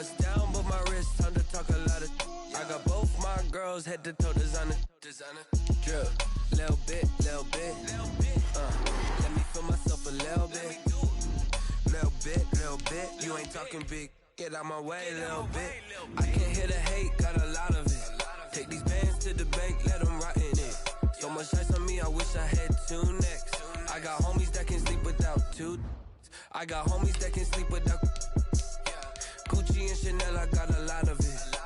Bust down, but my wrist, time to talk a lot of. I got both my girls head to toe designer. Drip, little bit. Let me feel myself a little bit. Little bit. You ain't talking big. Get out my way, little bit. I can't hear the hate, got a lot of it. Take these bands to the bank, let them rot in it. So much ice on me, I wish I had 2 necks. I got homies that can sleep without 2. I got homies that can sleep without Gucci and Chanel, I got a lot of it.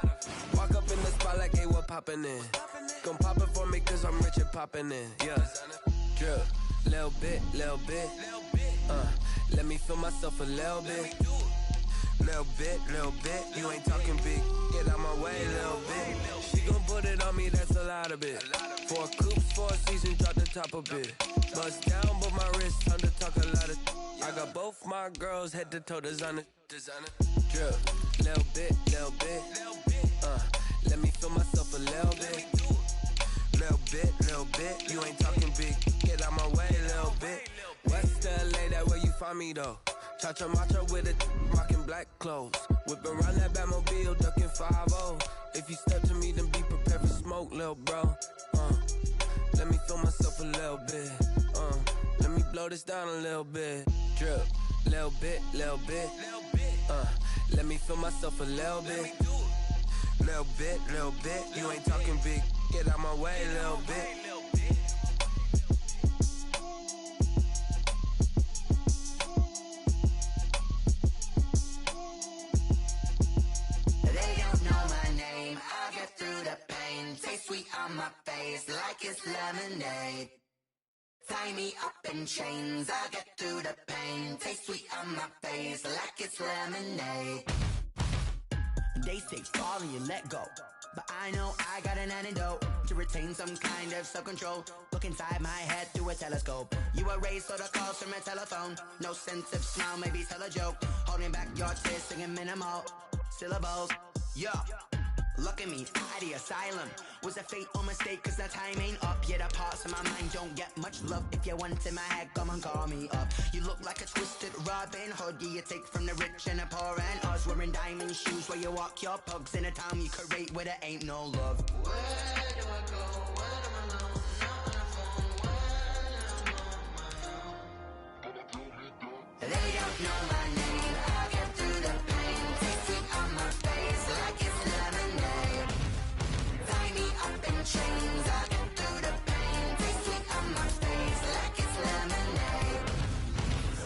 Walk up in the spot like, hey, what poppin' in? Gon' pop it for me cause I'm rich and poppin' in, yeah. Drip, little bit. Let me feel myself a little bit. Little bit. You ain't talking big. Get out my way, little bit. She gon' put it on me, that's a lot of it. 4 coops, 4 seasons, drop the top a bit. Bust down, but my wrist, time to talk a lot of. I got both my girls head to toe designer. Drip, little bit. Let me feel myself a little bit. Little bit. You ain't talking big. Get out my way, little bit. West LA, that where you find me though. Cha-cha matcha with it, rockin' black clothes. Whip around that Batmobile, duckin' 5-0. If you step to me, then be prepared for smoke, lil' bro. Let me feel myself a little bit. Let me blow this down a little bit. Drip, little bit. Let me feel myself a little bit. Little bit. You ain't talking big. Get out my way, little bit. Taste sweet on my face like it's lemonade. Tie me up in chains, I get through the pain. Taste sweet on my face like it's lemonade. They say fall and you let go, but I know I got an antidote to retain some kind of self-control. Look inside my head through a telescope. You erase all the calls from a telephone. No sense of smile, maybe tell a joke. Holding back your tears, singing minimal syllables. Yeah. Look at me, out the asylum. Was a fate or mistake, cause the time ain't up. Yet the parts of my mind don't get much love. If you want in my head, come and call me up. You look like a twisted Robin Hood. Yeah, you take from the rich and the poor and us. Wearing diamond shoes where you walk your pugs. In a town you create where there ain't no love. Where do I go? When am I alone? Not on the phone. When I'm on my own. They don't know my name. I get through the pain. Taste sweet on my face like it's lemonade. Tie me up in chains. I get through the pain. Taste sweet on my face like it's lemonade.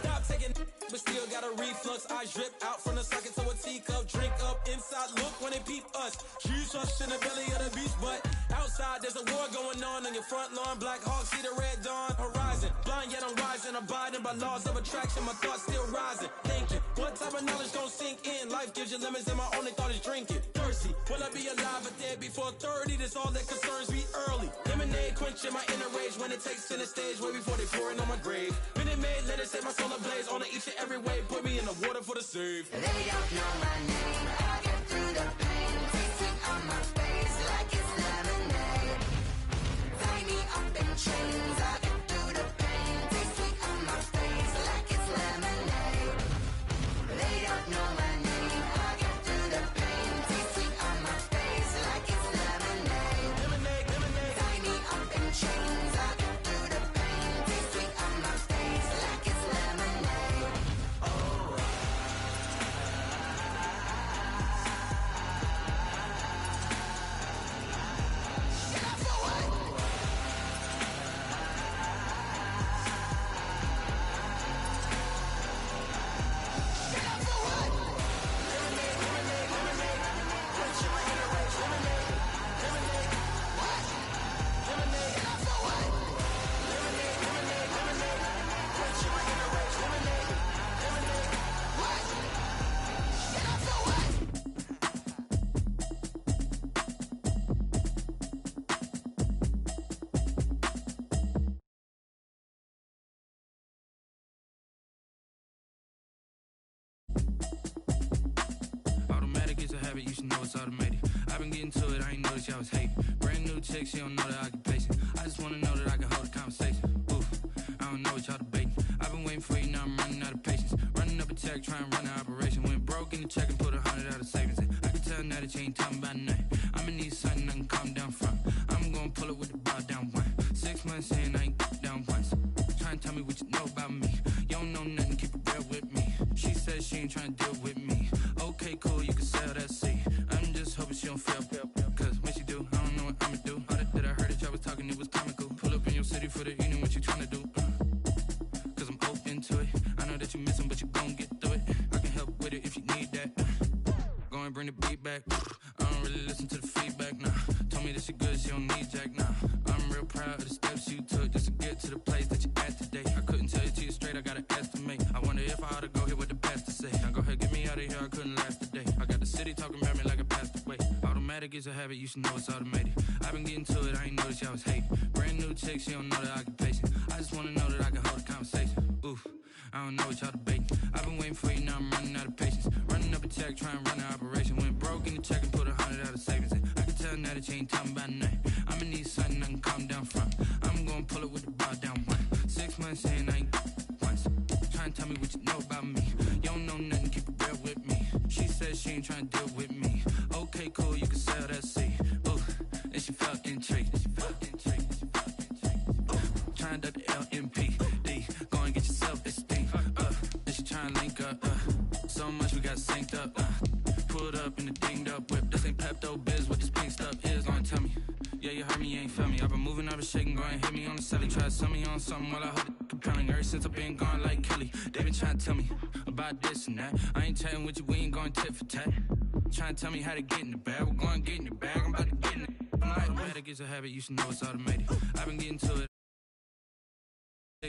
Stop taking, but still got a reflux. I drip out from the socket to a teacup. Drink up inside, look when they peep us. Shoes rush in the belly of the beast, but outside there's a war going on your front lawn. Black Hawk, see the red dawn horizon. Blind yet I'm rising, abiding by laws of attraction. My thoughts still rising, thinking what type of knowledge gon' sink in? Life gives you limits and my only thought is drinking. Thirsty, will I be alive or dead before 30? That's all that concerns me early. Lemonade quenching my inner rage when it takes center stage way before they pouring on my grave. Minute Maid, let it set my soul ablaze on each and every way. Put me in the water for the save. They don't know my name. I get through the pain. Taste sweet on my face like it's lemonade. Tie me up in chains. I get through the pain. Taste sweet on my face like it's lemonade. They don't know my name. I get through the pain. Taste sweet on my face like it's lemonade. Lemonade. Tie me up in chains. I get through the pain. Taste sweet on my face like it's lemonade. Oh. Get up for what? Get up for what? Quenching my inner rage. What? Get up for what? Quenching my inner rage. What? Get up for what? Automatic is a habit, you should know it's automated. I've been getting to it, I ain't noticed y'all was hating. Brand new chick, she don't know the occupation. I just wanna know that I can hold a conversation. Oof, I don't know what y'all debating. I've been waiting for you, now I'm running out of patience. Running up a check, trying to run an operation. Went broke in the check and put 100 out of savings. that you ain't talking about nothing. I'ma need something I can calm down from. I'm gonna pull it with the bar down one. 6 months in, I ain't down once. Trying to tell me what you know about me. You don't know nothing, keep it real with me. She said she ain't trying to deal with me. Okay, cool, you can sell that seat. I'm just hoping she don't fail. Cause when she do, I don't know what I'ma do. All that I heard that y'all was talking, it was comical. Pull up in your city for the evening, what you trying to do? Cause I'm open to it. I know that you missing, but you gon' get through it. I can help with it if you need that. Go and bring the beat back. I don't really listen to the feedback, nah. Told me that she good, she don't need jack, nah. I'm real proud of the steps you took just to get to the place that you're at today. I couldn't tell you to you straight, I gotta estimate. I wonder if I ought to go here with the pastor say. Now go ahead, get me out of here, I couldn't last today. I got the city talking about me like I passed away. Automatic is a habit, you should know it's automated. I've been getting to it, I ain't noticed y'all was hating. Brand new chick, she don't know the occupation. I just wanna know that I can hold a conversation. Oof, I don't know what y'all debating. I've been waiting for you, now I'm running out of patience. Running up a check, trying to run an operation. Went broke in the check and put 100 out of savings in. I can tell now that you ain't talking about nothing. I'ma need something I can calm down from. I'm gonna pull it with the bar down one. 6 months in, I ain't once. Trying to tell me what you know about me. You don't know nothing, keep it real with me. She said she ain't trying to deal with me. Okay, cool, you can sell that seat. Ooh, and she felt intrigued. Trying to the LMPD. Go and get your self-esteem. And she trying to link up. So much we got synced up. Pulled up in the dinged up whip. This ain't Pepto-Biz, what this pink stuff is. Go and tell me. Yeah, you heard me, you ain't felt me. I've been moving, I've been shaking, go and hit me on the celly. Try to sell me on something while I hold it compelling. Ever since I've been gone like Kelly, they been trying to tell me about this and that. I ain't chatting with you, we ain't going tit for tat. Trying to tell me how to get in the bag. We're going to get in the bag, I'm about to get in it. I'm like, automatic is a habit, you should know it's automated. I've been getting to it.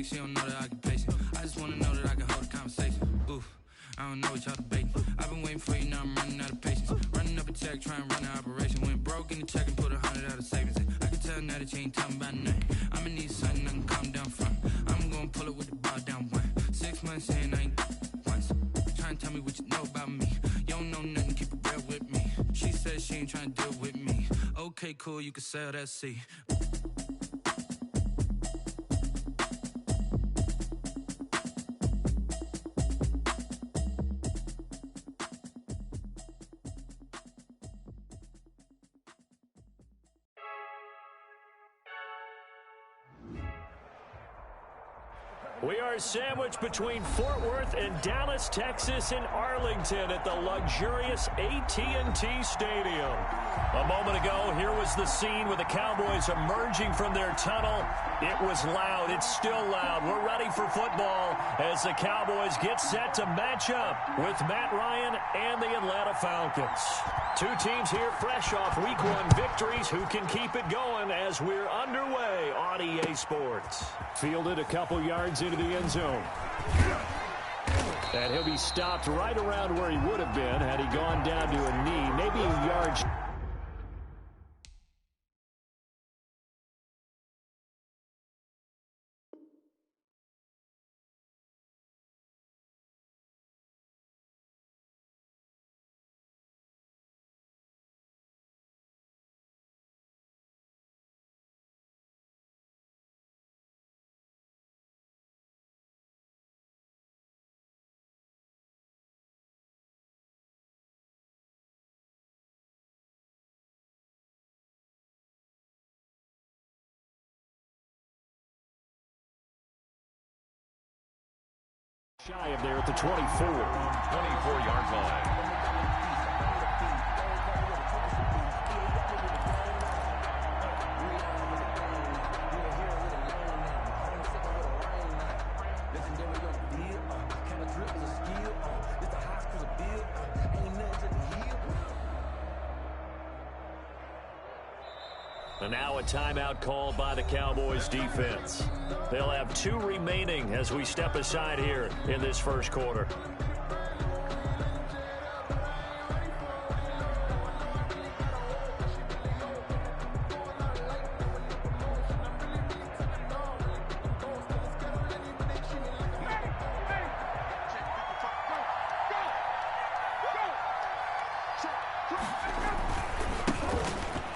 She don't know the occupation. I just wanna know that I can hold a conversation. Oof, I don't know what y'all debating. I've been waiting for you, now I'm running out of patience. Running up a check, trying to run an operation. Went broke in the check and put 100 out of savings in. I can tell now that you ain't talking about nothing. I'ma need something I can calm down from. I'm gonna pull it with the bar down one. 6 months in, I ain't once. Trying to tell me what you know about me. You don't know nothing, keep it real with me. She said she ain't trying to deal with me. Okay, cool, you can sell that seat. We are sandwiched between Fort Worth and Dallas, Texas, and Arlington at the luxurious AT&T Stadium. A moment ago, here was the scene with the Cowboys emerging from their tunnel. It was loud. It's still loud. We're ready for football as the Cowboys get set to match up with Matt Ryan and the Atlanta Falcons. Two teams here fresh off Week 1 victories who can keep it going as we're underway on EA Sports. Fielded a couple yards into the end zone. And he'll be stopped right around where he would have been had he gone down to a knee, maybe a yard. Shy of there at the 24. 24-yard line. And now a timeout called by the Cowboys defense. They'll have 2 remaining as we step aside here in this first quarter.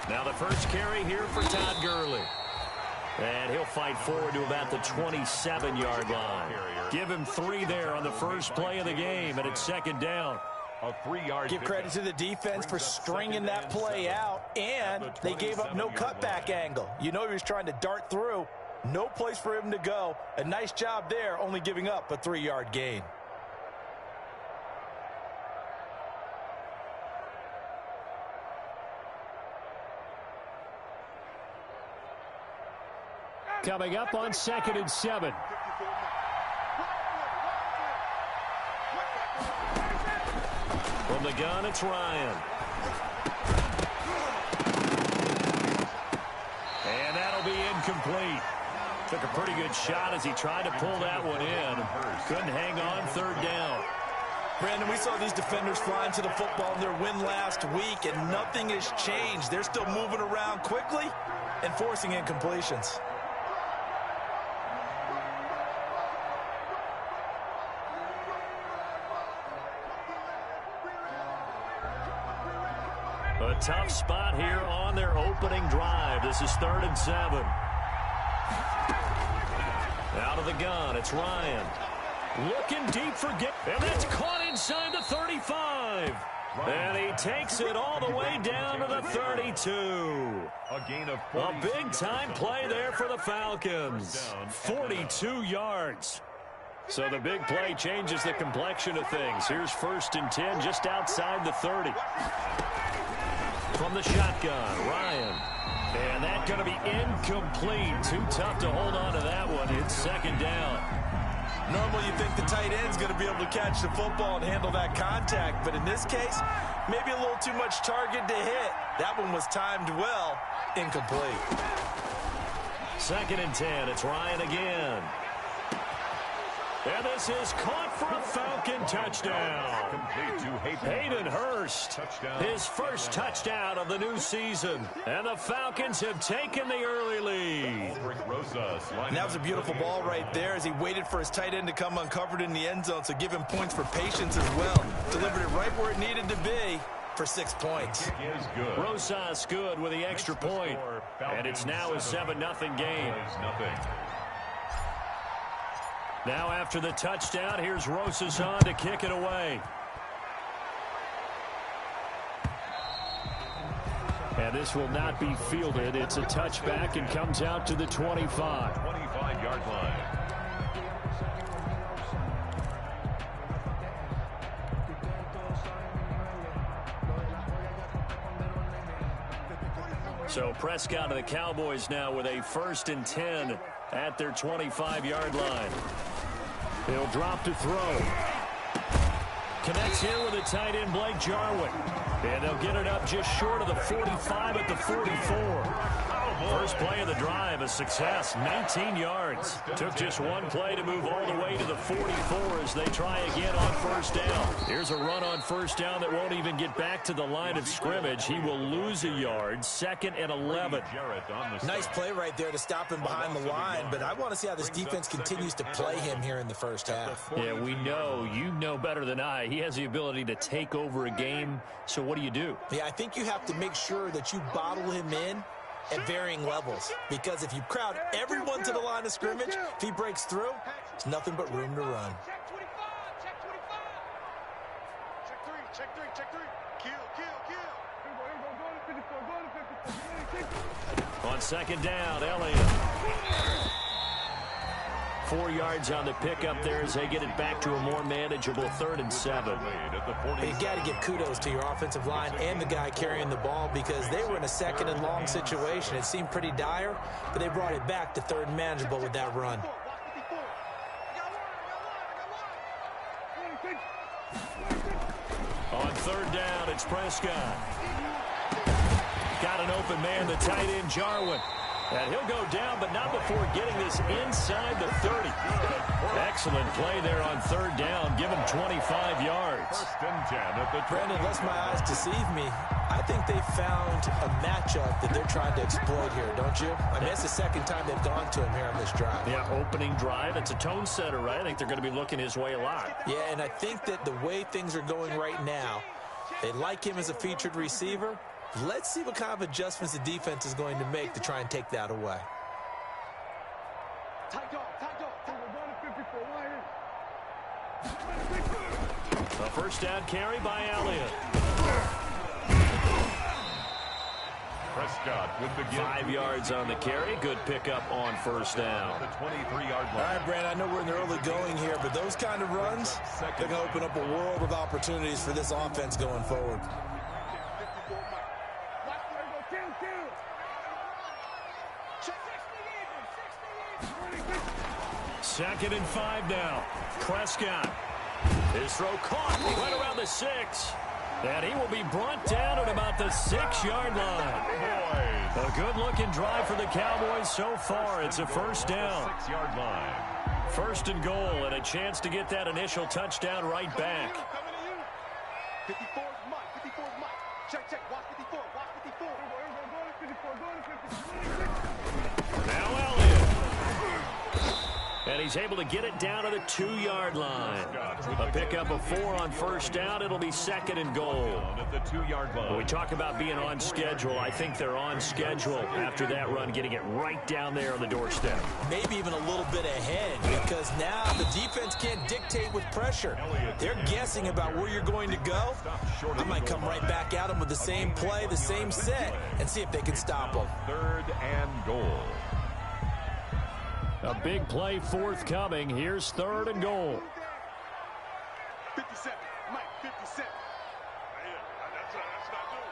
Now the first carry here for Todd Gurley. And he'll fight forward to about the 27-yard line. Give him 3 there on the first play of the game, and it's second down. A 3-yard Give credit to the defense for stringing that play out, and they gave up no cutback angle. You know he was trying to dart through. No place for him to go. A nice job there, only giving up a 3-yard gain. Coming up on 2nd and 7. From the gun, it's Ryan. And that'll be incomplete. Took a pretty good shot as he tried to pull that one in. Couldn't hang on 3rd down. Brandon, we saw these defenders flying to the football in their win last week, and nothing has changed. They're still moving around quickly and forcing incompletions. A tough spot here on their opening drive. This is 3rd and 7. Out of the gun, it's Ryan. Looking deep for and that's caught inside the 35. And he takes it all the way down to the 32. A big-time play there for the Falcons. 42 yards. So the big play changes the complexion of things. Here's 1st and 10 just outside the 30. From the shotgun, Ryan. And that's going to be incomplete. Too tough to hold on to that one. It's 2nd down. Normally you think the tight end's going to be able to catch the football and handle that contact, but in this case, maybe a little too much target to hit. That one was timed well. Incomplete. 2nd and 10. It's Ryan again. And this is caught for a Falcon touchdown. Hayden Hurst, his first touchdown of the new season. And the Falcons have taken the early lead. And that was a beautiful ball right there as he waited for his tight end to come uncovered in the end zone, so give him points for patience as well. Delivered it right where it needed to be for 6 points. Rosas good with the extra point. And it's now a 7-0 game. Now after the touchdown, here's Rosas on to kick it away. And this will not be fielded. It's a touchback and comes out to the 25. 25-yard line. So Prescott and the Cowboys now with a 1st and 10 at their 25-yard line. He'll drop to throw. Connects here with the tight end, Blake Jarwin. And they'll get it up just short of the 45 at the 44. First play of the drive, a success, 19 yards. Took just one play to move all the way to the 44 as they try again on 1st down. Here's a run on 1st down that won't even get back to the line of scrimmage. He will lose a yard, 2nd and 11. Nice play right there to stop him behind the line, but I want to see how this defense continues to play him here in the first half. Yeah, we know. You know better than I. He has the ability to take over a game, so what do you do? Yeah, I think you have to make sure that you bottle him in at varying levels, because if you crowd everyone to the line of scrimmage, if he breaks through, there's nothing but room to run. On 2nd down, Elliott. 4 yards on the pickup there as they get it back to a more manageable 3rd and 7. You got to give kudos to your offensive line and the guy carrying the ball, because they were in a 2nd and long situation. It seemed pretty dire, but they brought it back to 3rd and manageable with that run. On 3rd down, it's Prescott. Got an open man, the tight end, Jarwin. And he'll go down, but not before getting this inside the 30. Excellent play there on 3rd down. Give him 25 yards. Brandon, unless my eyes deceive me, I think they found a matchup that they're trying to exploit here, don't you? I mean, it's the 2nd time they've gone to him here on this drive. Yeah, opening drive. It's a tone setter, right? I think they're going to be looking his way a lot. Yeah, and I think that the way things are going right now, they like him as a featured receiver. Let's see what kind of adjustments the defense is going to make to try and take that away. A first down carry by Elliott. Prescott with the 5 yards on the carry. Good pickup on first down. The 23-yard line. All right, Brandon, I know we're in the early going here, but those kind of runs, they're going to open up a world of opportunities for this offense going forward. Second and 5 now. Prescott. His throw caught. He went around the 6. And he will be brought down at about the 6-yard line. A good-looking drive for the Cowboys so far. It's a first down. 6-yard line. First and goal, and a chance to get that initial touchdown right back. 54 is Mike. 54 is Mike. Check. Watch 54. Watch 54. Now Elliott. And he's able to get it down to the 2-yard line. A pickup of 4 on first down. It'll be second and goal. At the 2-yard line. When we talk about being on schedule, I think they're on schedule after that run, getting it right down there on the doorstep. Maybe even a little bit ahead, because now the defense can't dictate with pressure. They're guessing about where you're going to go. I might come right back at them with the same play, the same set, and see if they can stop them. 3rd and goal. A big play forthcoming. Here's 3rd and goal. 57. Mike, 57. That's not good.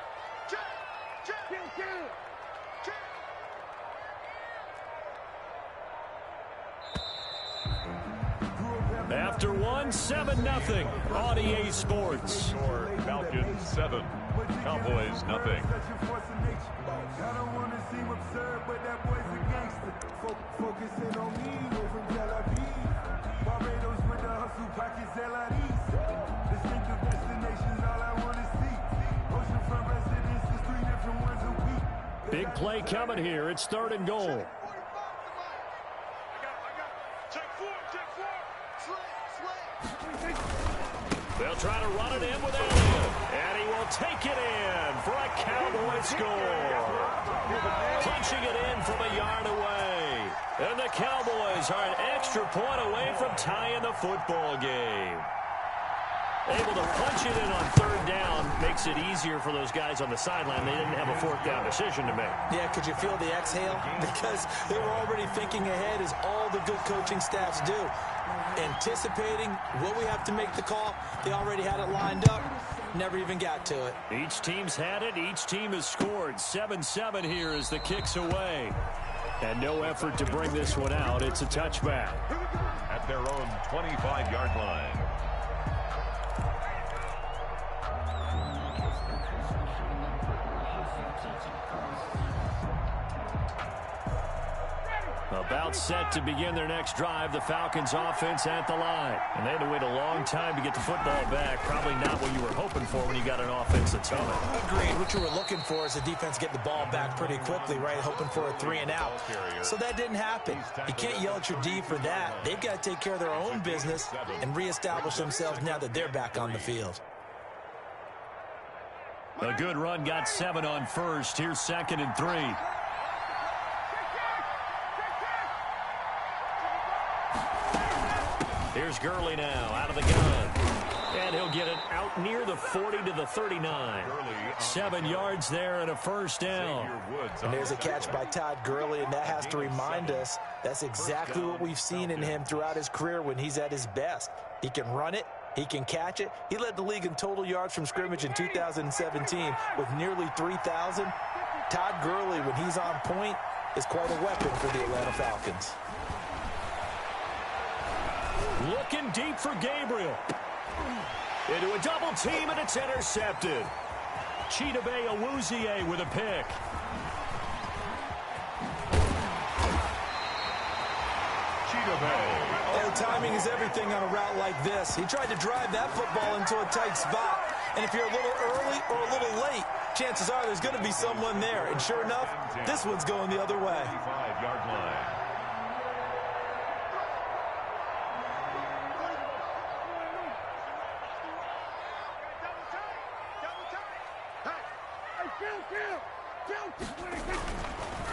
Check. After 1, 7-0 on EA Sports. Falcons 7. Cowboys nothing. I don't want to seem absurd, but that boy's a gangster. Focusing on me, way from Tel Aviv. Barbados with the hustle, pockets LIDs. Distinctive destinations, all I want to see. Oceanfront residences, 3 different ones a week. Big play coming here. It's 3rd and goal. I got Check 4. Slay. They'll try to run it in with Elliott. And he will take it in for a Cowboy score. Punching it in from a yard away. And the Cowboys are an extra point away from tying the football game. Able to punch it in on 3rd down makes it easier for those guys on the sideline. They didn't have a 4th down decision to make. Yeah, could you feel the exhale? Because they were already thinking ahead, as all the good coaching staffs do. Anticipating what we have to make the call. They already had it lined up. Never even got to it. Each team's had it. Each team has scored. 7-7 here as the kick's away. And no effort to bring this one out. It's a touchback. At their own 25-yard line. About set to begin their next drive. The Falcons offense at the line. And they had to wait a long time to get the football back. Probably not what you were hoping for when you got an offense that's humming. Agreed. What you were looking for is the defense get the ball back pretty quickly, right? Hoping for a 3 and out. So that didn't happen. You can't yell at your D for that. They've got to take care of their own business and reestablish themselves now that they're back on the field. A good run, got 7 on first. Here's 2nd and 3. Here's Gurley now, out of the gun. And he'll get it out near the 40 to the 39. 7 yards there and a first down. And there's a catch by Todd Gurley, and that has to remind us that's exactly what we've seen in him throughout his career when he's at his best. He can run it. He can catch it. He led the league in total yards from scrimmage in 2017 with nearly 3,000. Todd Gurley, when he's on point, is quite a weapon for the Atlanta Falcons. Looking deep for Gabriel. Into a double team, and it's intercepted. Chidobe Awuzie with a pick. Oh, timing is everything on a route like this. He tried to drive that football into a tight spot. And if you're a little early or a little late, chances are there's going to be someone there. And sure enough, this one's going the other way. 5-yard line.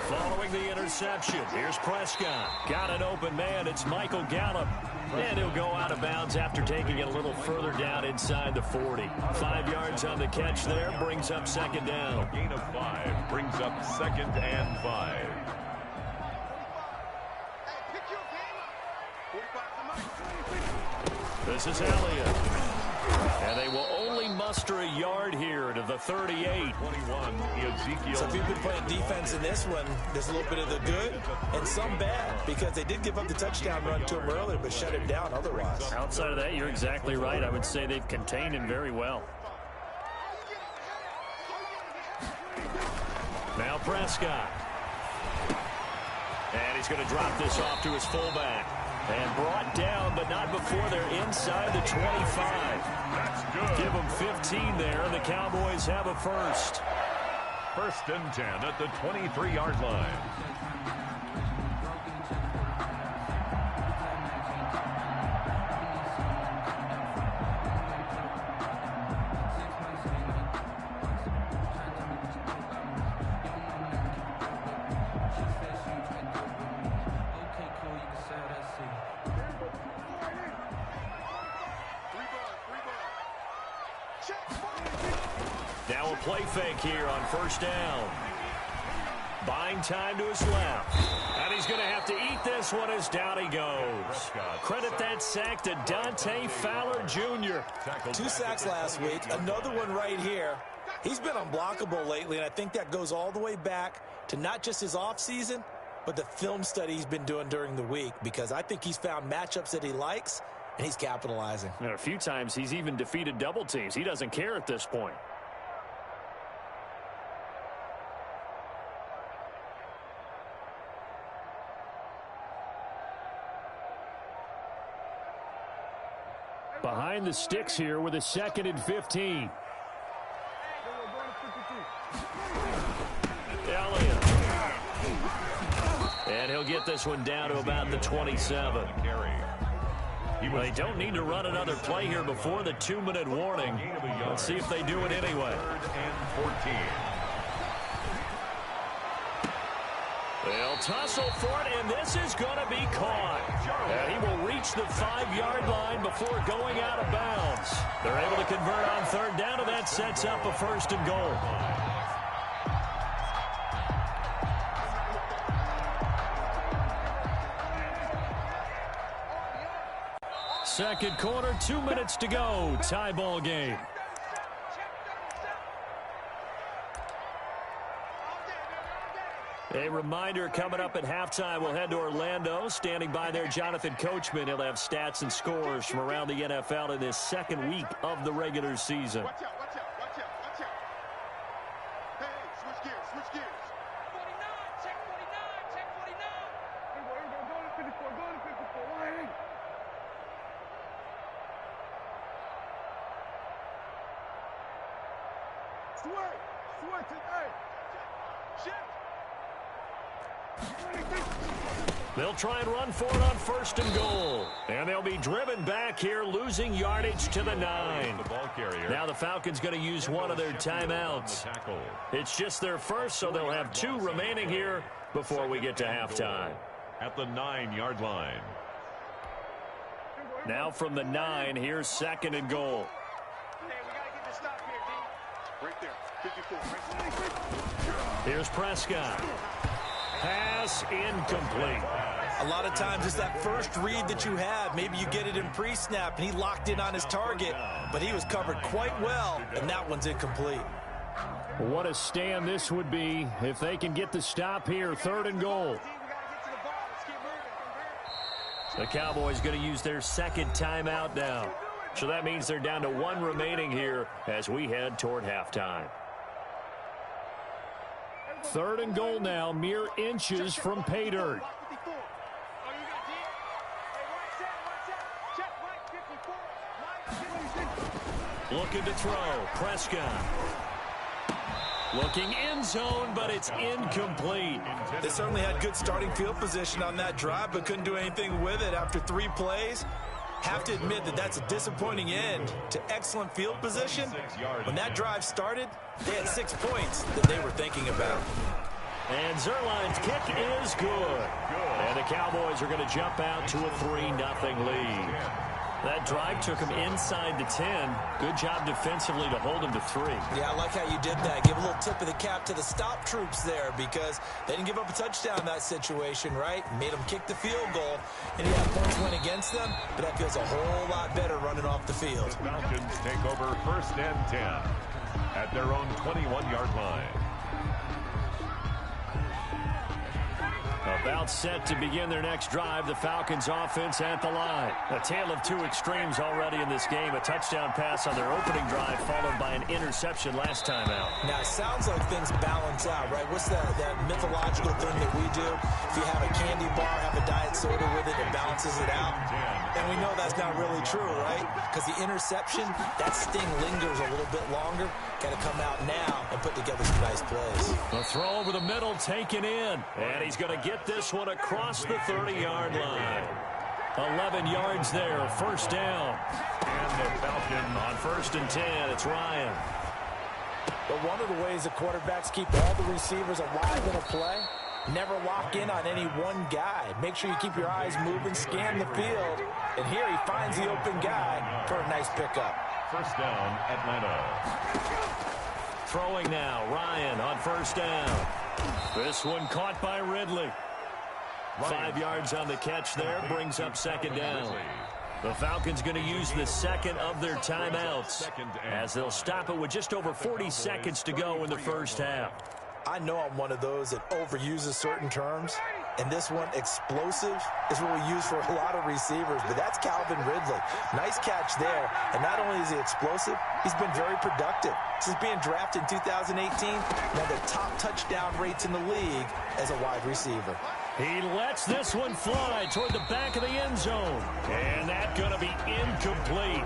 Following the interception, here's Prescott. Got an open man. It's Michael Gallup. And he'll go out of bounds after taking it a little further down inside the 40. 5 yards on the catch there, brings up second down. A gain of 5 brings up 2nd and 5. This is Elliott. And they will only muster a yard here to the 38. 21, Ezekiel. So if you've been playing defense in this one, there's a little bit of the good and some bad, because they did give up the touchdown run to him earlier, but shut him down otherwise. Outside of that, you're exactly right. I would say they've contained him very well. Now Prescott. And he's going to drop this off to his fullback. And brought down, but not before they're inside the 25. That's good. Give them 15 there, and the Cowboys have a first. 1st and 10 at the 23-yard line. Now a play fake here on 1st down. Buying time to his left. And he's going to have to eat this one as down he goes. Credit that sack to Dante Fowler Jr. 2 sacks last week, another one right here. He's been unblockable lately, and I think that goes all the way back to not just his offseason, but the film study he's been doing during the week, because I think he's found matchups that he likes, and he's capitalizing. And a few times he's even defeated double teams. He doesn't care at this point. Behind the sticks here with a 2nd and 15. Elliott. And he'll get this one down to about the 27. Well, they don't need to run another play here before the 2-minute warning. Let's see if they do it anyway. 3rd and 14. They'll tussle for it, and this is going to be caught. And he will reach the 5-yard line before going out of bounds. They're able to convert on 3rd down, and that sets up a 1st and goal. Second quarter, 2 minutes to go. Tie ball game. A reminder, coming up at halftime, we'll head to Orlando. Standing by there, Jonathan Coachman. He'll have stats and scores from around the NFL in this 2nd week of the regular season. Watch out, watch out, watch out, watch out. Hey, switch gears, switch gears. 49, check 49, check 49. Here we go, go to 54, go to 54. Hey. Switch it, hey. Shift. They'll try and run for it on 1st and goal. And they'll be driven back here, losing yardage to the 9. The ball carrier. Now the Falcons going to use one of their timeouts. It's just their first, so they'll have 2 remaining here before we get to halftime. At the 9-yard line. Now from the 9, here's 2nd and goal. Hey, we got to get this stop here, D. Right there, 54. Here's Prescott. Pass incomplete. A lot of times it's that first read that you have. Maybe you get it in pre-snap, and he locked in on his target, but he was covered quite well, and that one's incomplete. What a stand this would be if they can get the stop here. 3rd and goal. The Cowboys going to use their 2nd timeout now. So that means they're down to 1 remaining here as we head toward halftime. 3rd and goal now, mere inches from pay dirt. Looking to throw, Prescott. Looking end zone, but it's incomplete. They certainly had good starting field position on that drive, but couldn't do anything with it after 3 plays. Have to admit that that's a disappointing end to excellent field position. When that drive started, they had 6 points that they were thinking about. And Zerline's kick is good. And the Cowboys are going to jump out to a 3-0 lead. That drive took him inside the 10. Good job defensively to hold him to 3. Yeah, I like how you did that. Give a little tip of the cap to the stop troops there because they didn't give up a touchdown in that situation, right? Made them kick the field goal, and yeah, points went against them, but that feels a whole lot better running off the field. The Falcons take over 1st and 10 at their own 21-yard line. About set to begin their next drive, the Falcons offense at the line. A tale of two extremes already in this game. A touchdown pass on their opening drive followed by an interception last time out. Now, it sounds like things balance out, right? What's that mythological thing that we do? If you have a candy bar, have a diet soda with it, it balances it out. And we know that's not really true, right? Because the interception, that sting lingers a little bit longer. Got to come out now and put together some nice plays. The throw over the middle taken in. And he's going to get this one across the 30-yard line. 11 yards there, 1st down. And the Falcon on 1st and 10, it's Ryan. But one of the ways the quarterbacks keep all the receivers alive in a play, never lock in on any one guy. Make sure you keep your eyes moving, scan the field. And here he finds the open guy for a nice pickup. 1st down, Atlanta. Throwing now, Ryan on 1st down. This one caught by Ridley. 5 yards on the catch there, brings up 2nd down. The Falcons going to use the second of their timeouts as they'll stop it with just over 40 seconds to go in the 1st half. I know I'm one of those that overuses certain terms, and this one, explosive, is what we use for a lot of receivers, but that's Calvin Ridley. Nice catch there, and not only is he explosive, he's been very productive. Since being drafted in 2018, one of the top touchdown rates in the league as a wide receiver. He lets this one fly toward the back of the end zone. And that's going to be incomplete.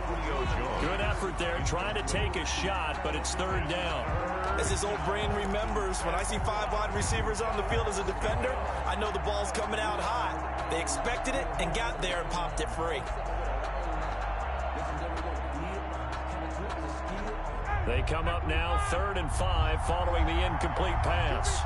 Good effort there, trying to take a shot, but it's 3rd down. As his old brain remembers, when I see 5 wide receivers on the field as a defender, I know the ball's coming out hot. They expected it and got there and popped it free. They come up now 3rd and 5 following the incomplete pass.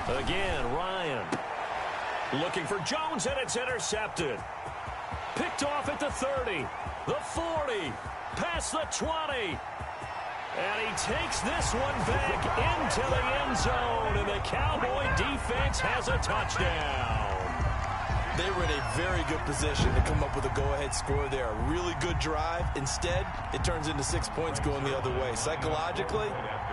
Again, Ryan looking for Jones, and it's intercepted. Picked off at the 30, the 40, past the 20. And he takes this one back into the end zone, and the Cowboy defense has a touchdown. They were in a very good position to come up with a go-ahead score there. A really good drive. Instead, it turns into 6 points going the other way. Psychologically,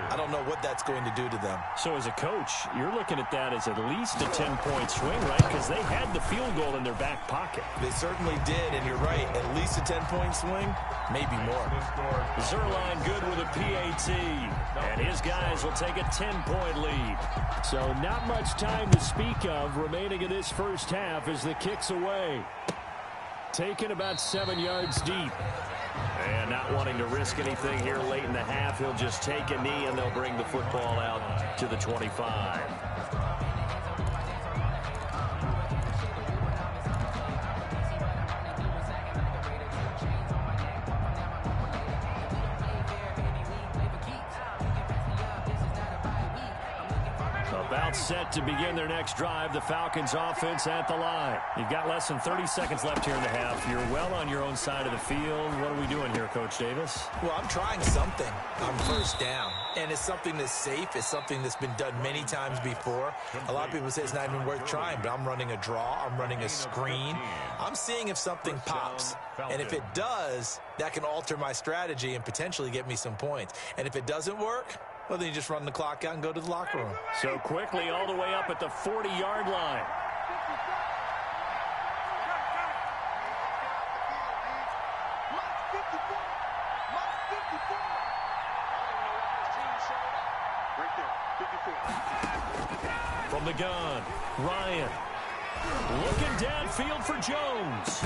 I don't know what that's going to do to them. So as a coach, you're looking at that as at least a 10-point swing, right? Because they had the field goal in their back pocket. They certainly did, and you're right. At least a 10-point swing, maybe more. Zerline good with a PAT, and his guys will take a 10-point lead. So not much time to speak of remaining in this 1st half as the kick's away. Taken about 7 yards deep. And not wanting to risk anything here late in the half, he'll just take a knee and they'll bring the football out to the 25. About set to begin their next drive, the Falcons offense at the line. You've got less than 30 seconds left here in the half. You're well on your own side of the field. What are we doing here, Coach Davis? Well, I'm trying something on 1st down, and it's something that's safe. It's something that's been done many times before. A lot of people say it's not even worth trying, but I'm running a draw. I'm running a screen. I'm seeing if something pops, and if it does, that can alter my strategy and potentially get me some points. And if it doesn't work, well, then you just run the clock out and go to the locker room. So quickly all the way up at the 40-yard line. From the gun, Ryan looking downfield for Jones.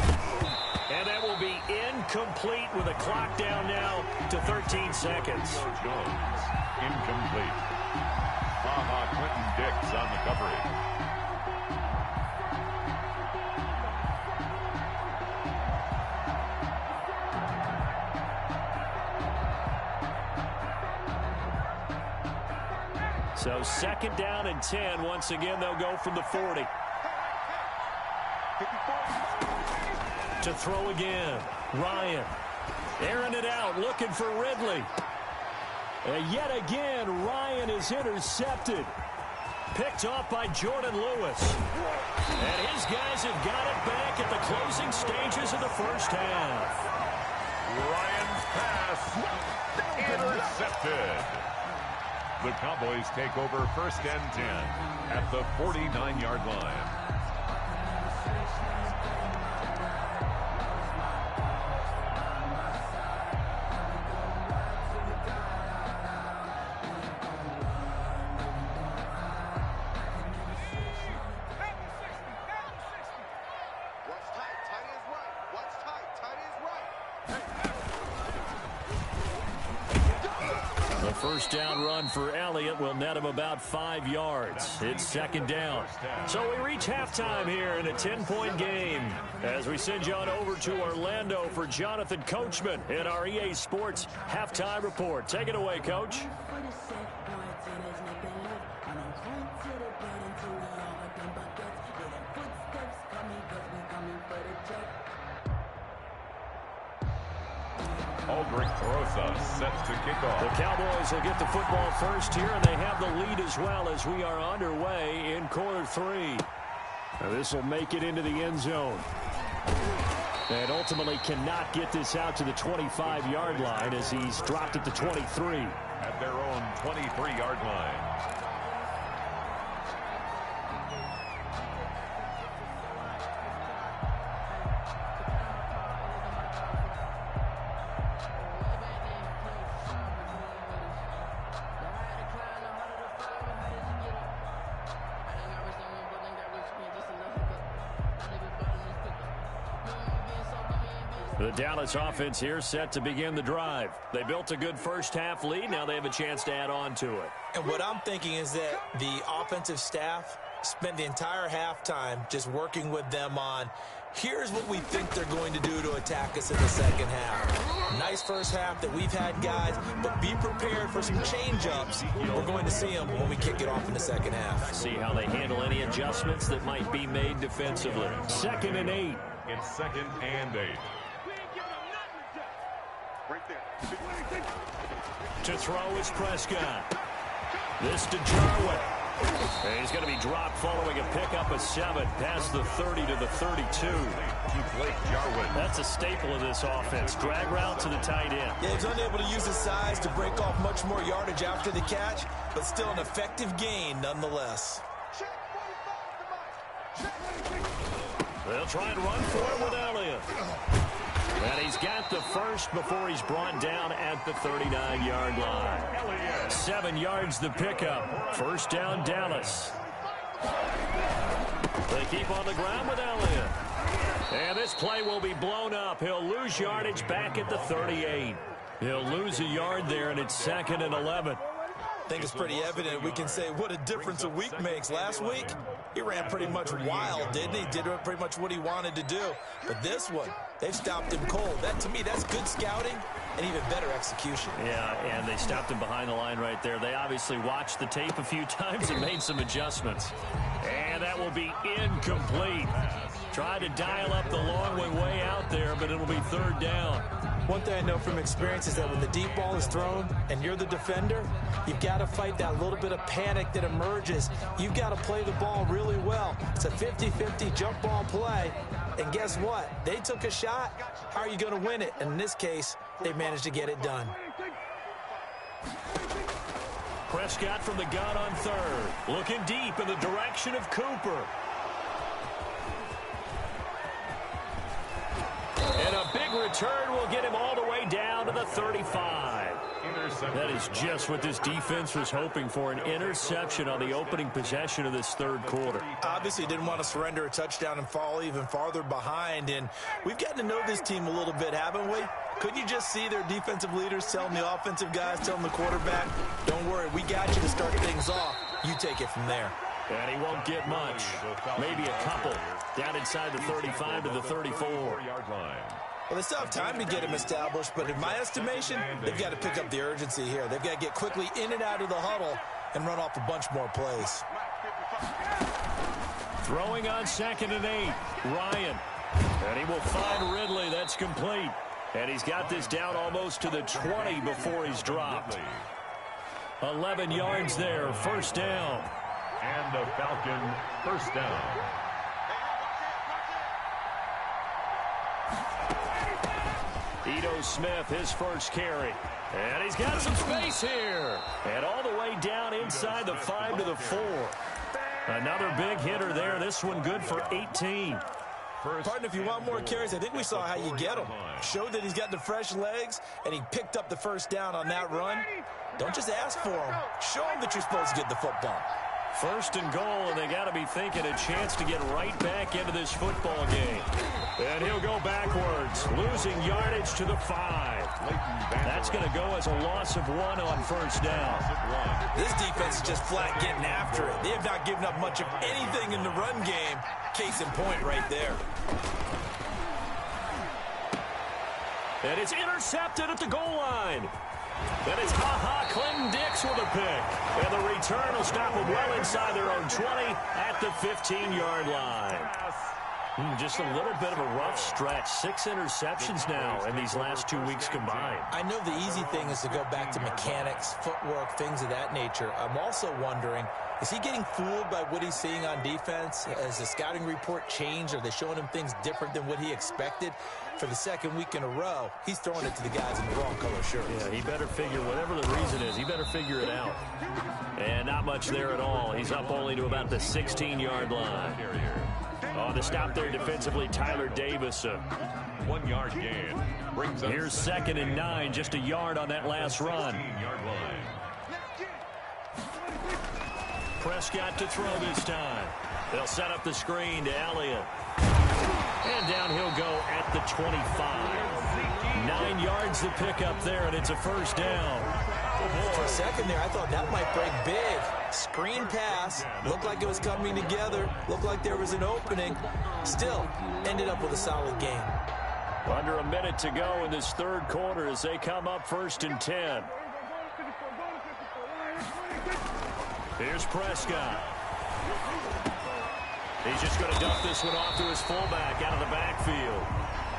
And that will be incomplete with a clock down now to 13 seconds. Jones, incomplete. Quentin Dix on the coverage. So 2nd down and 10. Once again, they'll go from the 40. To throw again. Ryan. Airing it out, looking for Ridley. And yet again, Ryan is intercepted. Picked off by Jordan Lewis. And his guys have got it back at the closing stages of the first half. Ryan's pass intercepted. The Cowboys take over 1st and 10 at the 49-yard line. First down run for Elliott will net him about 5 yards. It's 2nd down. So we reach halftime here in a 10-point game as we send you on over to Orlando for Jonathan Coachman in our EA Sports Halftime Report. Take it away, Coach. Aldrich Rosa set to kick off. The Cowboys will get the football first here, and they have the lead as well as we are underway in quarter 3. Now this will make it into the end zone. And ultimately cannot get this out to the 25-yard line as he's dropped at the 23. At their own 23-yard line. The Dallas offense here set to begin the drive. They built a good first half lead. Now they have a chance to add on to it. And what I'm thinking is that the offensive staff spent the entire halftime just working with them on, here's what we think they're going to do to attack us in the second half. Nice first half that we've had, guys, but be prepared for some change-ups. We're going to see them when we kick it off in the second half. See how they handle any adjustments that might be made defensively. 2nd and 8. It's 2nd and 8. To throw is Prescott. This to Jarwin. And he's going to be dropped following a pickup of 7 past the 30 to the 32. That's a staple of this offense. Drag route to the tight end. Yeah, he's unable to use his size to break off much more yardage after the catch, but still an effective gain nonetheless. They'll try and run for it with Elliott. And he's got the first before he's brought down at the 39-yard line. 7 yards the pickup. First down, Dallas. They keep on the ground with Elliott. And this play will be blown up. He'll lose yardage back at the 38. He'll lose a yard there, and it's 2nd and 11. I think it's pretty evident. We can say what a difference a week makes. Last week, he ran pretty much wild, didn't he? Did pretty much what he wanted to do. But this one, they've stopped him cold. That, to me, that's good scouting and even better execution. Yeah, and they stopped him behind the line right there. They obviously watched the tape a few times and made some adjustments. And that will be incomplete. Tried to dial up the long one way out there, but it'll be 3rd down. One thing I know from experience is that when the deep ball is thrown and you're the defender, you've got to fight that little bit of panic that emerges. You've got to play the ball really well. It's a 50-50 jump ball play. And guess what? They took a shot. How are you going to win it? And in this case, they managed to get it done. Prescott from the gun on 3rd. Looking deep in the direction of Cooper. And a big return will get him all the way down to the 35. That is just what this defense was hoping for, an interception on the opening possession of this 3rd quarter. Obviously didn't want to surrender a touchdown and fall even farther behind, and we've gotten to know this team a little bit, haven't we? Couldn't you just see their defensive leaders telling the offensive guys, telling the quarterback, don't worry, we got you to start things off. You take it from there. And he won't get much. Maybe a couple. Down inside the 35 to the 34-yard line. Well, they still have time to get him established, but in my estimation, they've got to pick up the urgency here. They've got to get quickly in and out of the huddle and run off a bunch more plays. Throwing on 2nd and 8. Ryan. And he will find Ridley. That's complete. And he's got this down almost to the 20 before he's dropped. 11 yards there. First down. And the Falcon first down. Ito Smith, his first carry. And he's got some space here. And all the way down inside the 5 to the 4. Another big hitter there. This one good for 18. Partner, if you want more carries, I think we saw how you get them. Showed that he's got the fresh legs, and he picked up the first down on that run. Don't just ask for him. Show him that you're supposed to get the football. First and goal, and they got to be thinking a chance to get right back into this football game. And he'll go backwards, losing yardage to the 5. That's going to go as a loss of 1 on first down. This defense is just flat getting after it. They have not given up much of anything in the run game. Case in point right there. And it's intercepted at the goal line. And it's Clinton-Dix with a pick. And the return will stop them well inside their own 20 at the 15-yard line. Just a little bit of a rough stretch. 6 interceptions now in these last 2 weeks combined. I know the easy thing is to go back to mechanics, footwork, things of that nature. I'm also wondering, is he getting fooled by what he's seeing on defense? Has the scouting report changed? Are they showing him things different than what he expected? For the second week in a row, he's throwing it to the guys in the wrong color shirts. Yeah, he better figure, whatever the reason is, he better figure it out. And not much there at all. He's up only to about the 16-yard line. On the stop there defensively, Tyler Davis. 1 yard gain. Here's 2nd and 9, just a yard on that last run. Prescott to throw this time. They'll set up the screen to Elliott. And down he'll go at the 25. 9 yards to pick up there, and it's a first down. For a second there, I thought that might break big. Screen pass. Looked like it was coming together. Looked like there was an opening. Still, ended up with a solid game. Under a minute to go in this third quarter as they come up 1st and 10. Here's Prescott. He's just going to dump this one off to his fullback out of the backfield.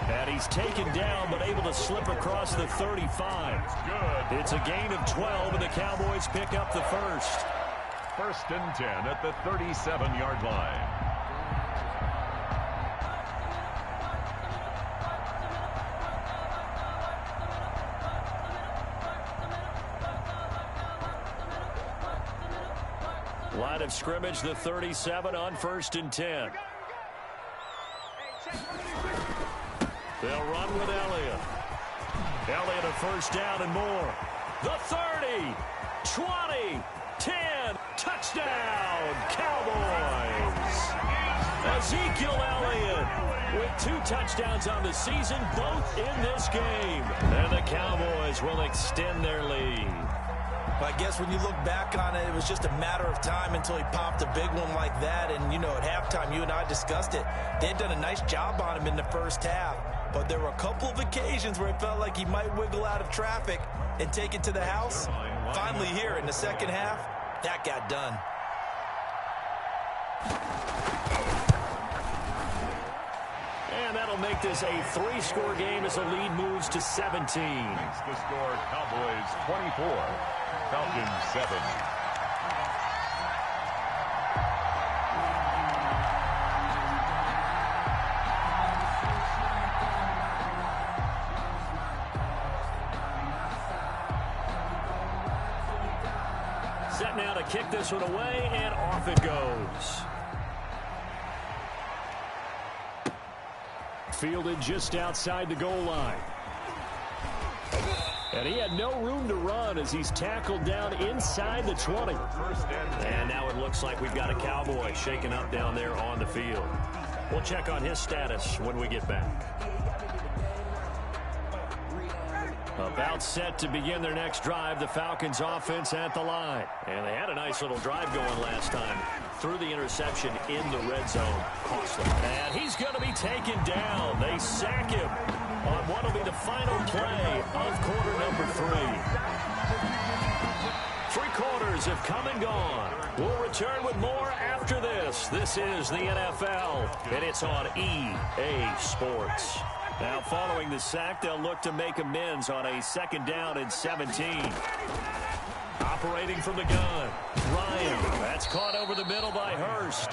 And he's taken down but able to slip across the 35. It's a gain of 12, and the Cowboys pick up the first. 1st and 10 at the 37-yard line. Line of scrimmage, the 37 on 1st and 10. They'll run with Elliott. Elliott a first down and more. The 30, 20, 10, touchdown, Cowboys. Ezekiel Elliott with 2 touchdowns on the season, both in this game. And the Cowboys will extend their lead. I guess when you look back on it, it was just a matter of time until he popped a big one like that. And, you know, at halftime, you and I discussed it. They had done a nice job on him in the first half. But there were a couple of occasions where it felt like he might wiggle out of traffic and take it to the house. Finally here in the second half, that got done. And that'll make this a 3-score game as the lead moves to 17. Makes the score Cowboys 24, Falcons 7. Set now to kick this one away, and off it goes. Fielded just outside the goal line. And he had no room to run as he's tackled down inside the 20. And now it looks like we've got a Cowboy shaken up down there on the field. We'll check on his status when we get back. About set to begin their next drive, the Falcons offense at the line. And they had a nice little drive going last time. Through the interception in the red zone. Costly. And he's going to be taken down. They sack him on what will be the final play of quarter number 3. 3 quarters quarters have come and gone. We'll return with more after this. This is the NFL, and it's on EA Sports. Now, following the sack, they'll look to make amends on a 2nd down and 17. Operating from the gun, Ryan. That's caught over the middle by Hurst.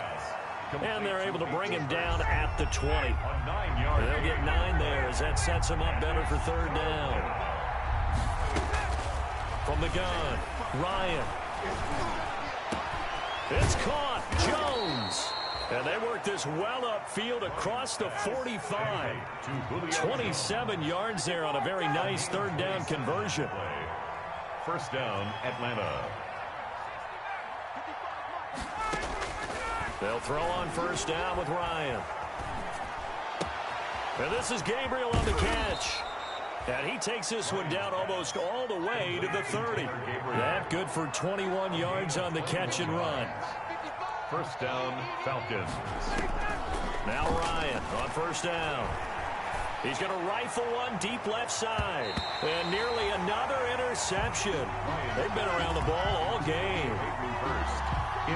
And they're able to bring him down at the 20. They'll get 9 there as that sets him up better for 3rd down. From the gun, Ryan. It's caught, Jones. And they work this well upfield across the 45. 27 yards there on a very nice 3rd down conversion. 1st down, Atlanta. They'll throw on 1st down with Ryan. And this is Gabriel on the catch. And he takes this one down almost all the way to the 30. That good for 21 yards on the catch and run. 1st down, Falcons. Now Ryan on 1st down. He's going to rifle one deep left side. And nearly another interception. They've been around the ball all game.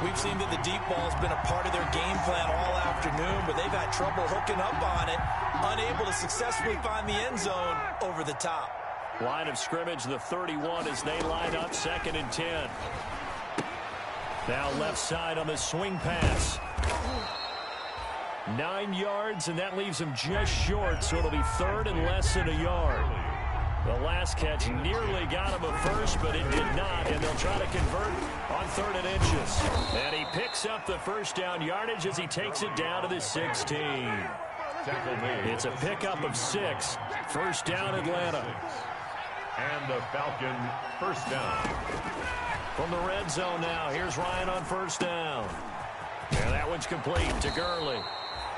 We've seen that the deep ball's been a part of their game plan all afternoon, but they've had trouble hooking up on it, unable to successfully find the end zone over the top. Line of scrimmage, the 31 as they line up 2nd and 10. Now left side on the swing pass. 9 yards, and that leaves him just short, so it'll be 3rd and less than a yard. The last catch nearly got him a first, but it did not, and they'll try to convert on 3rd and inches. And he picks up the 1st down yardage as he takes it down to the 16. It's a pickup of 6. 1st down, Atlanta. And the Falcon 1st down. From the red zone now, here's Ryan on 1st down. And that one's complete to Gurley.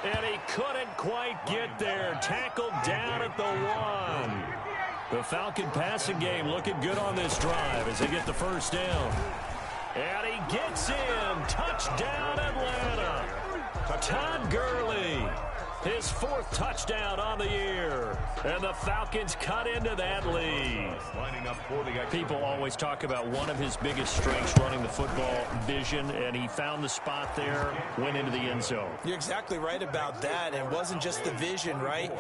And he couldn't quite get there. Tackled down at the 1. The Falcon passing game looking good on this drive as they get the 1st down. And he gets in. Touchdown, Atlanta. Todd Gurley. His 4th touchdown on the year. And the Falcons cut into that lead. People always talk about one of his biggest strengths running the football, vision, and he found the spot there, went into the end zone. You're exactly right about that. It wasn't just the vision, right?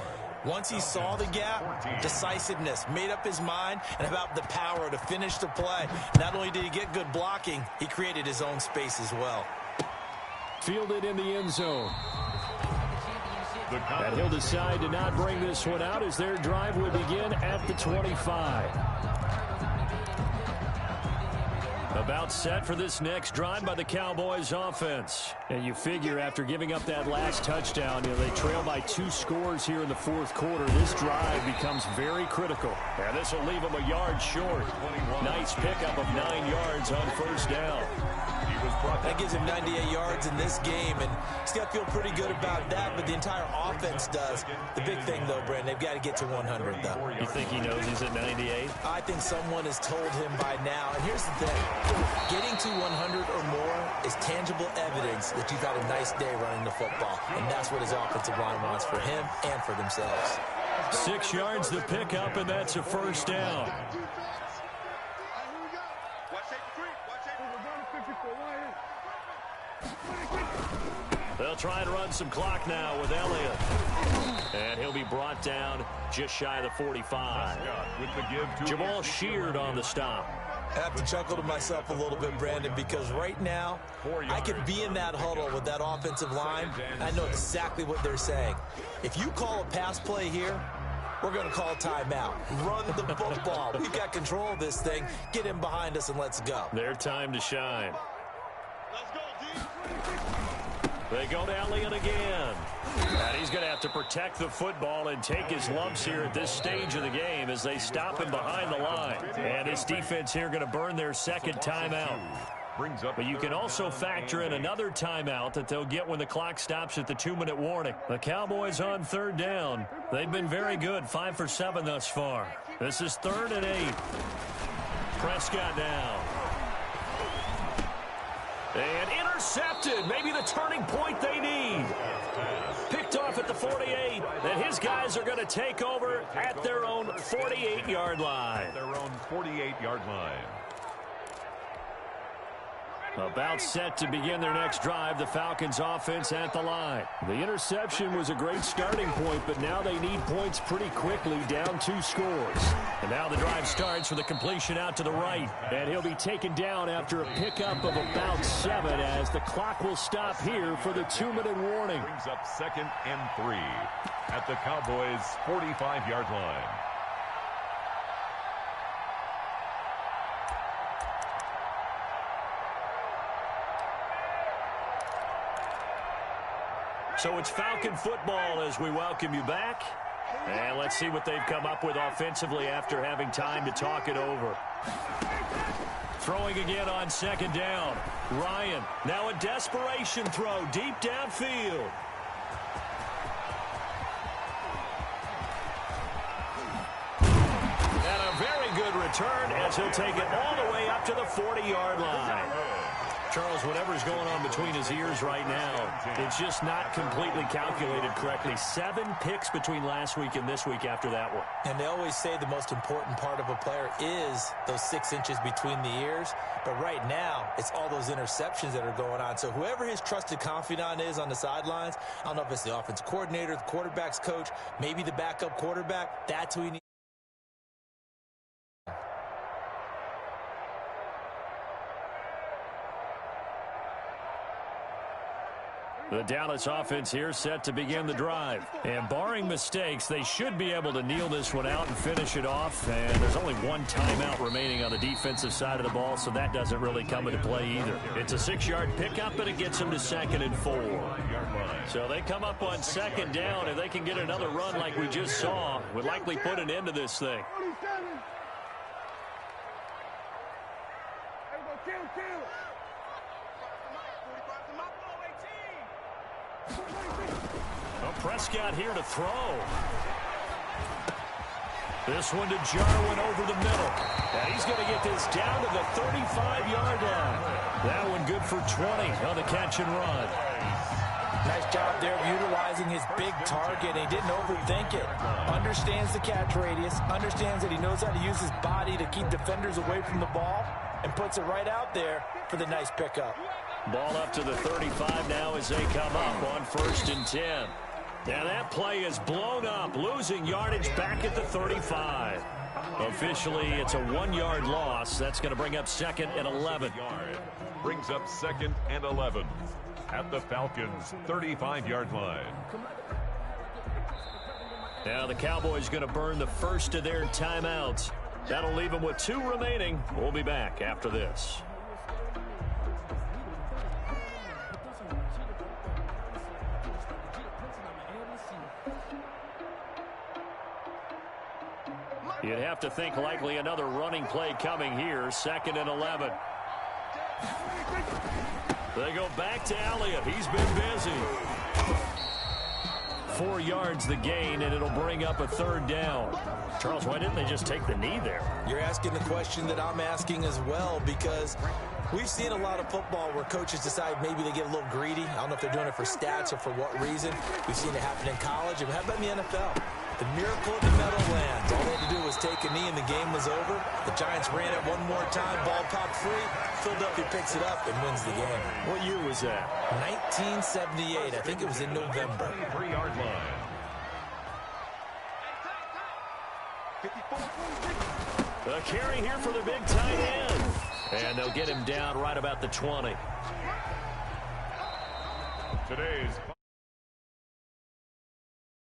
Once he saw the gap, decisiveness, made up his mind, and about the power to finish the play. Not only did he get good blocking, he created his own space as well. Fielded in the end zone. And he'll decide to not bring this one out as their drive will begin at the 25. About set for this next drive by the Cowboys offense. And you figure after giving up that last touchdown, they trail by 2 scores here in the 4th quarter. This drive becomes very critical. And this will leave them a yard short. Nice pickup of 9 yards on 1st down. That gives him 98 yards in this game, and he's got to feel pretty good about that, but the entire offense does. The big thing, though, Brandon, they've got to get to 100, though. You think he knows he's at 98? I think someone has told him by now. And here's the thing. Getting to 100 or more is tangible evidence that you've had a nice day running the football, and that's what his offensive line wants for him and for themselves. 6 yards the pickup, and that's a 1st down. They'll try and run some clock now with Elliott. And he'll be brought down just shy of the 45. Jamal Sheard on the stop. I have to chuckle to myself a little bit, Brandon, because right now I could be in that huddle with that offensive line. I know exactly what they're saying. If you call a pass play here, we're going to call timeout. Run the football. We've got control of this thing. Get him behind us and let's go. Their time to shine. They go to Elliott again. And he's going to have to protect the football and take his lumps here at this stage of the game as they stop him behind the line. And his defense here going to burn their 2nd timeout. But you can also factor in another timeout that they'll get when the clock stops at the 2-minute warning. The Cowboys on 3rd down. They've been very good, 5 for 7 thus far. This is 3rd and 8. Prescott now. And intercepted. Maybe the turning point they need. Picked off at the 48. And his guys are going to take over at their own 48-yard line. Their own 48-yard line. About set to begin their next drive, the Falcons offense at the line. The interception was a great starting point, but now they need points pretty quickly, down 2 scores. And now the drive starts with a completion out to the right. And he'll be taken down after a pickup of about 7 as the clock will stop here for the 2-minute warning. Brings up 2nd and 3 at the Cowboys' 45-yard line. So it's Falcon football as we welcome you back. And let's see what they've come up with offensively after having time to talk it over. Throwing again on 2nd down. Ryan, now a desperation throw deep downfield. And a very good return as he'll take it all the way up to the 40-yard line. Charles, whatever's going on between his ears right now, it's just not completely calculated correctly. 7 picks between last week and this week after that one. And they always say the most important part of a player is those 6 inches between the ears. But right now, it's all those interceptions that are going on. So whoever his trusted confidant is on the sidelines, I don't know if it's the offensive coordinator, the quarterback's coach, maybe the backup quarterback, that's who he needs. The Dallas offense here set to begin the drive. And barring mistakes, they should be able to kneel this one out and finish it off. And there's only 1 timeout remaining on the defensive side of the ball, so that doesn't really come into play either. It's a 6-yard pickup, but it gets them to 2nd and 4. So they come up on 2nd down. If they can get another run like we just saw, would likely put an end to this thing. Prescott here to throw. This one to Jarwin over the middle. And he's going to get this down to the 35-yard line. That one good for 20 on the catch and run. Nice job there of utilizing his big target. He didn't overthink it. Understands the catch radius. Understands that he knows how to use his body to keep defenders away from the ball. And puts it right out there for the nice pickup. Ball up to the 35 now as they come up on 1st and 10. Now that play is blown up, losing yardage back at the 35. Officially, it's a 1-yard loss. That's going to bring up 2nd and 11. Brings up 2nd and 11 at the Falcons' 35-yard line. Now the Cowboys going to burn the first of their timeouts. That'll leave them with 2 remaining. We'll be back after this. You'd have to think likely another running play coming here. 2nd and 11. They go back to Elliott. He's been busy. 4 yards the gain, and it'll bring up a 3rd down. Charles, why didn't they just take the knee there? You're asking the question that I'm asking as well, because we've seen a lot of football where coaches decide maybe they get a little greedy. I don't know if they're doing it for stats or for what reason. We've seen it happen in college. And how about in the NFL? The miracle of the Meadowlands. All they had to do was take a knee and the game was over. The Giants ran it one more time. Ball popped free. Philadelphia picks it up and wins the game. What year was that? 1978. I think it was in November. 3-yard line. A carry here for the big tight end. And they'll get him down right about the 20. Today's